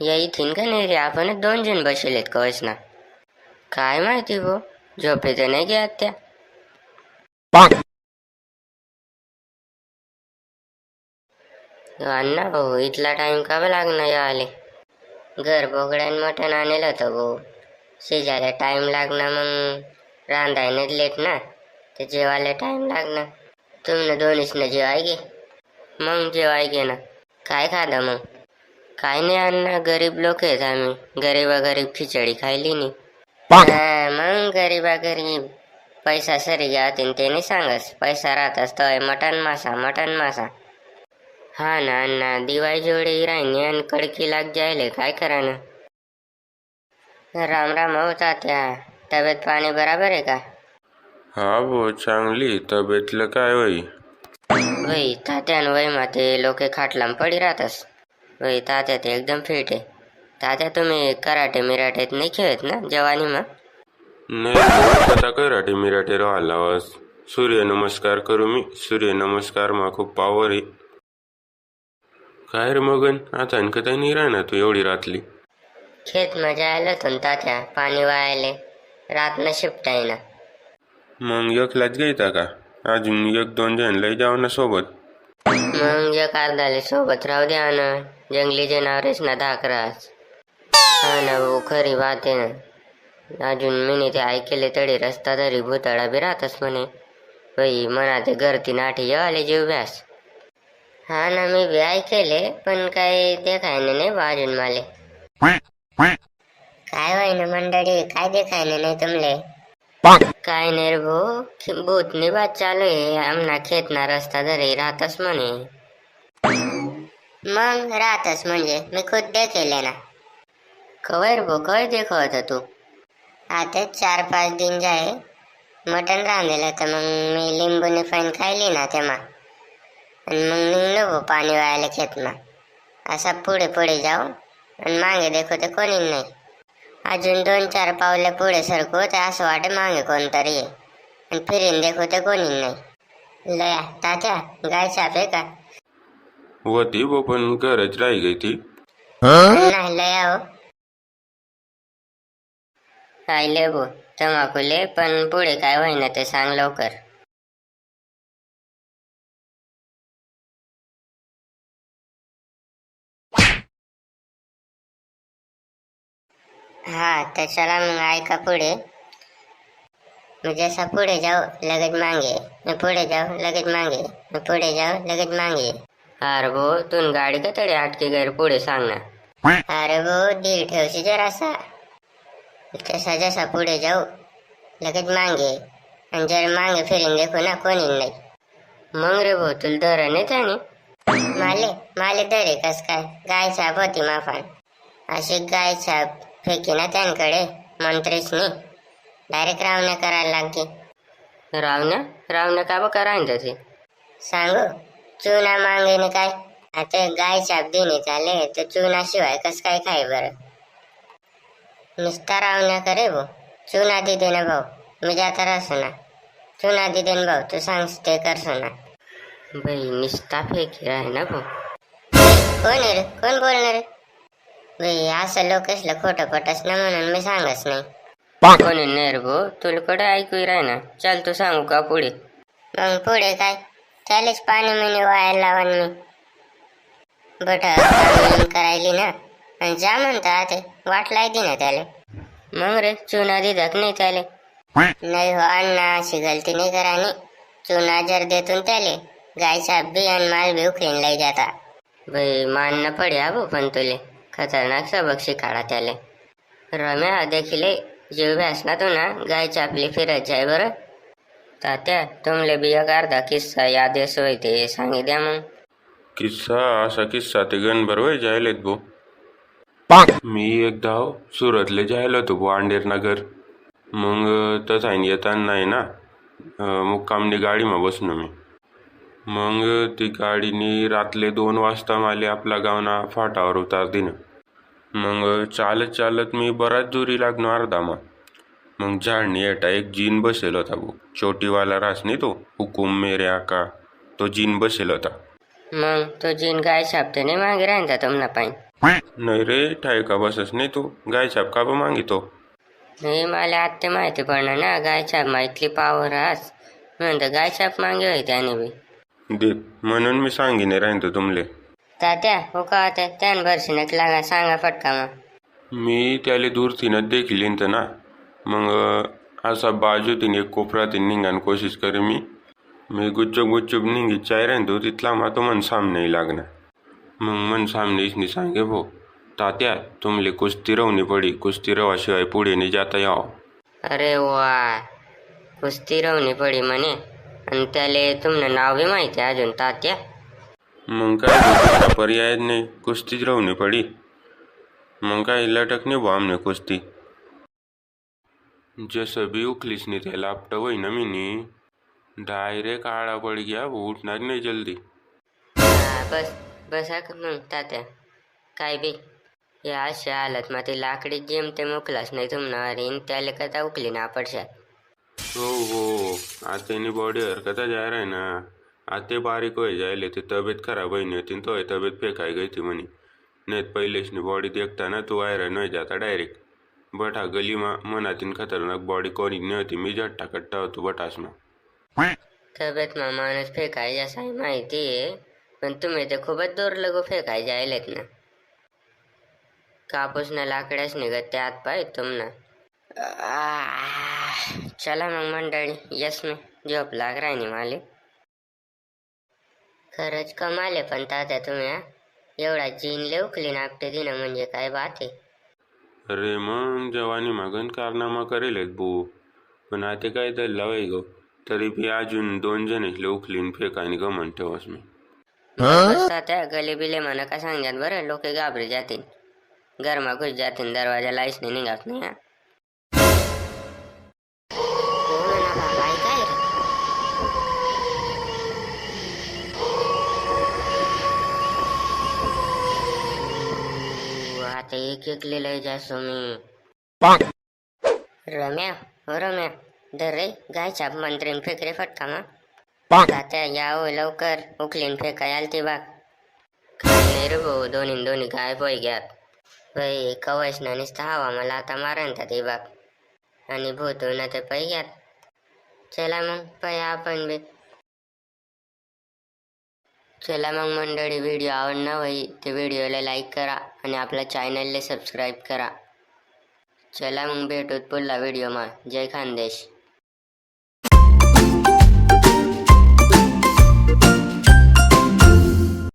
या इथीन का नाही रे, आपणच 2 जण बसेलेत कवचना. काय माहिती भो, झोपे तर नाही घ्या त्या. अण्णा भाऊ इथला टाइम का लागणार या आले. घर बोगड्यान मटण आणलं होतं भाऊ. शिजायला टाइम लागणार, मग रांधायला लेट ना, तर जेवायला टाइम लागणार. तुम्ही दोन्हीच ना जेवाय गे. मग जेवाय गे ना. काय खादा मग? काय नाही अण्णा, गरीब लोक आहेत आम्ही. गरीबा गरीब खिचडी खायली नाही. मग गरीबा गरीब पैसा सरी घ्या ते नाही सांगस. पैसा राहत तर मटण मासा मटण मासा. हा ना अण्णा, दिवाळी जोडी राहिनी आणि कडकी लाग जायले, काय करा ना. राम राम हो तात्या, तब्येत पाणी बराबर आहे का? हा भो, चांगली तब्येतलं काय वय? वय तात्यान वय माते लोके खाटलाम पडी राहतस. वय तात्या ते एकदम फिट आहे. तात्या तुम्ही कराटे मिराटेत नाही खेळत ना जवानी मग? नाही भो, कथा कराटे मिराटे राहिला. सूर्यनमस्कार करू मी. सूर्यनमस्कार मा खूप पावर आहे. काय रे मगन, आता कथा नाही राहणार तू एवढी रातली? खेत मजा आलं तुम तात्या, पाणी वायाले, रात न शिफ्ट आहे ना. मग एकलाच घ्यायचा का? अजून 1-2 जण लय जाऊ ना सोबत. मग एक अर्धाले सोबत राहू द्या ना, जंगली जनावरेच ना धाकराच. हा ना भाऊ, खरी बात आहे ना. अजून मी ते ऐकले तरी रस्ता तरी भुतळा बी राहतस म्हणे. वही म्हणा ते घरती नाठी आले जीव व्यास. हा ना, मी बी ऐकले, पण काही देखायला नाही बा अजून माले. काय होय ना मंडळी, काय देखायला नाही तुमले? काय नाही रे भाऊ, भूतनी बात चालू आहे. आमना खेतना रस्ता तरी राहतस म्हणे. मग राहतस म्हणजे मी खुद देखेले ना. कवर भाऊ, कवर देखो होता तू? आता 4-5 दिन जाए मटण रांधलेलं तर मग मी लिंबूने फैन खायली ना तेव्हा. आणि मग निघलो भाऊ पाणी वायाला खेतना. असा पुढे पुढे जाऊ आणि मागे देखो ते कोणी नाही. अजून 2-4 पावले पुढे सरकू तर असं वाटे मागे कोणतरी आहे. आणि फिरीन देखो ते कोणी नाही. लया तात्या, गाय छापे का? होती भो, पण घरच राही गई ती. नाही लया हो. आयले भो तमाकुले, पण पुढे काय होईना ते सांग लवकर. हा तर चला मग ऐका पुढे. मी जैसा पुढे जाऊ लगेच मांगे, मी पुढे जाऊ लगेच मांगे, मी पुढे जाऊ लगेच मांगे. अरे भो, तू गाडी का तडे अटके गैर पुढे सांग ना. अरे भो, धीर ठेवशी जरासा. जसा जसा पुढे जाऊ लगेच मांगे, आणि जर मांगे फिरून देखो ना कोणी नाही. मग रे भो, तुला दर नाही त्याने? माले माले दरे कस काय? गाय छाप होती माफान. अशी गाय छाप फेकी ना त्यांकडे मंत्रीसनी. डायरेक्ट रावण्या करायला लागते. रावण्या रावण्या का बा करायचं ते सांगू? चुना मागेने काय? आता गाय छाप देणे चाले तर चुना शिवाय कस काय खाय बर? नुसता रावण्या करे भाऊ. चुना दे दे ना भाऊ, मी जाता राहसो ना. चुना दे दे ना भाऊ, तू सांगस ते करसो ना. बाई निस्ता फेकी राह ना भाऊ. कोण आहे रे, कोण बोलणार रे? बाई असं लोकसला खोटं पटस ना म्हणून मी सांगस नाही. कोणी नाही रे भाऊ, तुला कडे ऐकू राह ना. चल तू सांगू का पुढे? मग पुढे काय? त्यालेच पाणी मिनी वाया लावून मी बट करायली ना. आणि जा म्हणता ते वाट लायती ना त्याले. मग रे चुना दिदक नाही त्याले? नाही हो अण्णा, अशी गलती नाही करानी. चुना जर देतून त्याले गायचा बी आणि माल बी उखलीन लय जाता. बाई मान न पड्या भाऊ, पण तुले खतरनाक सबक शिकाडा त्याले. रम्या देखील जीव व्यास ना तू ना, गायच्या आपली फिरत जाय बरं. तात्या तुमले बी एक अर्धा किस्सा याद येसोय ते सांगी द्या मग. किस्सा असा किस्सा ते गणभर वय जायलेत भो. मी एकदा सुरतले जायला होतो भो, अंडेर नगर. मग तसा येताना नाही ना, मुक्कामनी गाडीमा बसलो मी. मग ती गाडीनी रातले 2 वाजता माले आपला गावना फाटावर उतार दिनं. मग चालत चालत मी बराच दुरी लागलो अर्धामा. मग झाडनी एटा एक जीन बसेल होता भाऊ. छोटीवाला रास नाही तो, हुकुम मेरे आका, तो जीन बसेल होता. मग तो जीन गाय छापते नाही मागे राहता तुमना पाहिजे. नाही रे ठाय का बसस नाही तू गाय छाप का बा मागितो. नाही मला आत्ता माहिती पडणार ना गायछाप माहितली पावर आज म्हणतं गायछाप मागे होय त्याने बी दे म्हणून मी सांगीने राहतो तुमले. तात्या हो का आता त्यान भरशीनच लागा सांगा फटका मग. मी त्याले दूरथीनच देखील इंत ना मग असा बाजूतीन एक कोपरातीन निघान कोशिश करे मी गुच्चूप निघी चाय राहतो तिथला मा तो मन सामने लागना मग मन सामने इसनी सांगे भो तात्या तुमले कुस्ती रवनी पडी कुस्ती रवाशिवाय पुढे नाही जाता याव. अरे वा कुस्ती रवणी पडी म्हणे आणि त्याले तुमनं नाव बी माहिती आहे अजून तात्या. मग काय दुसरा पर्याय नाही कुस्तीच रवनी पडी मग काय लटक नाही भो आमने कुस्ती. जसं बी उखलीस नाही त्याला आपटं वय ना मी डायरेक्ट आळा पड गया वो उठणार नाही जल्दी. बस बसा का मग तात्या काय बी या अशा हालत मग ती लाकडी जेम ते मोकलाच नाही तुमनावारी त्याला कथा उकली ना पडशात. हो आता बॉडी हरकता जाय राय ना आते बारीक होय जायले ते तब्येत खराब होईन होती तो तब्येत फेकाय गई थी म्हणे नाही पहिलेच बॉडी देखता ना तू आयरन होय जाता डायरेक्ट बटा गली मा मनातीन खतरनाक बॉडी कोणी नाही होती मी झट्टा कट्टा होतो बटास मा. तब्येत मा माणूस फेकाय जसा आहे माहिती आहे पण तुम्ही ते खूपच दूर लगो फेकाय जायलेत ना कापूस ना लाकड्याच निघत ते हात पाय तुमना. चला मग मंडळी यस मी झोप लाग राहिनी माले. खरंच कमाले पण तात्या तुम्ही एवढा जीनले उकली ना आपटे दिनं म्हणजे काय बात आहे. अरे मग जवानी मागन कारनामा करेल बो पण आता काय तर लवाय गो तरी बी अजून 2 जण उखलीन फेकायनी गमन ठेवस मी. तात्या गले बिले म्हणा का सांगतात बरं लोक घाबरे जातील गरमा घुस जातील दरवाजा लाईस नाही निघत नाही. आता एक लिहिलंय जासो मी. रम्या हो रम्या धर रे गाय छाप मंत्रीन फेकरे फटका मग तात्या यावं लवकर उकलीन फेकाय आलती बाग. नाही रे भाऊ दोन्ही गाय पोय घ्यात बाई कवच ना नुसतं हवा मला आता मारणतात ते बाग आणि भूतू ना ते पै घ्यात. चला मग पै आपण बी. चला मग मंडळी व्हिडिओ आवडला होई ते व्हिडिओला लाईक करा आणि आपल्या चॅनलला सबस्क्राईब करा. चला मग भेटूत पुढला व्हिडिओ मा. जय खानदेश.